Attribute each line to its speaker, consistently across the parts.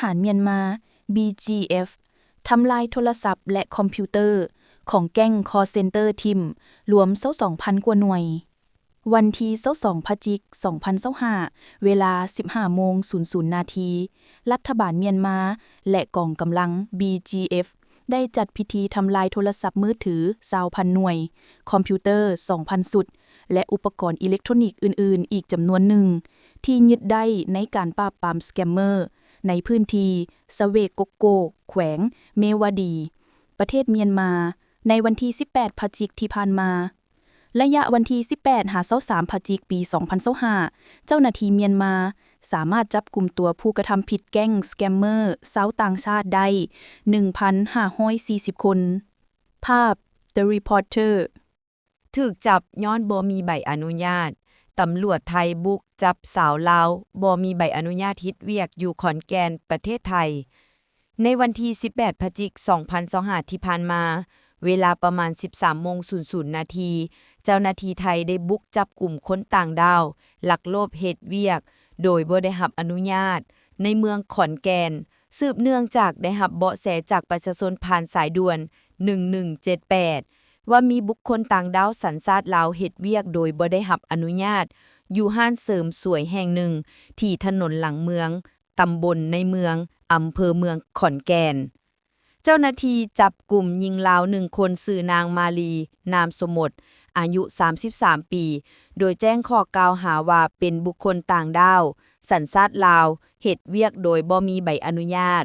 Speaker 1: หารเมียนมา BGF ทำลายโทรศัพท์และคอมพิวเตอร์ของแก๊งคอลเซ็นเตอร์ทิมรวม22,000 กว่าหน่วยวันที่22พฤศจิกายน2025เวลา 15:00 นาทีรัฐบาลเมียนมาและกองกำลัง BGF ได้จัดพิธีทำลายโทรศัพท์มือถือ 20,000 หน่วยคอมพิวเตอร์ 2,000 สุดและอุปกรณ์อิเล็กทรอนิกส์อื่นๆอีกจำนวนหนึ่งที่ยึดได้ในการปราบปรามสแกมเมอร์ในพื้นที่สเวกกโกแขวงเมวาดีประเทศเมียนมาในวันที่18พฤศจิกายนที่ผ่านมาระยะวันที่18หา23พฤศจิกายนปี2025เจ้าหน้าที่เมียนมาสามารถจับกุมตัวผู้กระทำผิดแก๊งสแกมเมอร์ชาวต่างชาติได้ 1,540 คนภาพ The Reporter
Speaker 2: ถูกจับย้อนบ่มีใบอนุญาตตำรวจไทยบุกจับสาวลาวบ่มีใบอนุญาตเฮ็ดเวียกอยู่ขอนแก่นประเทศไทยในวันที่18พฤศจิกายน2025ที่ผ่านมาเวลาประมาณ 13:00 นาทีเจ้าหน้าที่ไทยได้บุกจับกลุ่มคนต่างดาวลักลอบเฮ็ดเวียกโดยบ่ได้รับอนุญาตในเมืองขอนแก่นสืบเนื่องจากได้รับเบาะแสจากประชาชนผ่านสายด่วน1178ว่ามีบุคคลต่างดาวสัญชาติลาวเฮ็ดเวียกโดยบ่ได้รับอนุญาตอยู่ห้านเสริมสวยแห่งหนึ่งที่ถนนหลังเมืองตำบลในเมืองอำเภอเมืองขอนแก่นเจ้าหน้าที่จับกลุ่มหญิงลาว1คนชื่อนางมาลีนามสมมติอายุ33ปีโดยแจ้งข้อกล่าวหาว่าเป็นบุคคลต่างดาวสัญชาติลาวเฮ็ดเวียกโดยบ่มีใบอนุญาต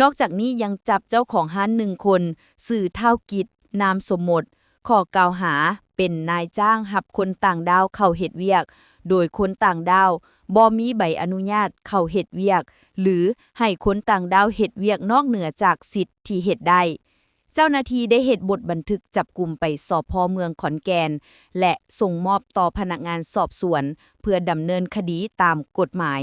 Speaker 2: นอกจากนี้ยังจับเจ้าของห้าน1คนชื่อเท่ากิจนามสมมติข้อกล่าวหาเป็นนายจ้างรับคนต่างดาวเข้าเฮ็ดเวียกโดยคนต่างดาวบ่มีใบอนุญาตเข้าเฮ็ดเวียกหรือให้คนต่างดาวเฮ็ดเวียกนอกเหนือจากสิทธิ์ที่เฮ็ดได้เจ้าหน้าที่ได้เฮ็ดบทบันทึกจับกุมไปสพ.เมืองขอนแก่นและส่งมอบต่อพนักงานสอบสวนเพื่อดำเนินคดีตามกฎหมาย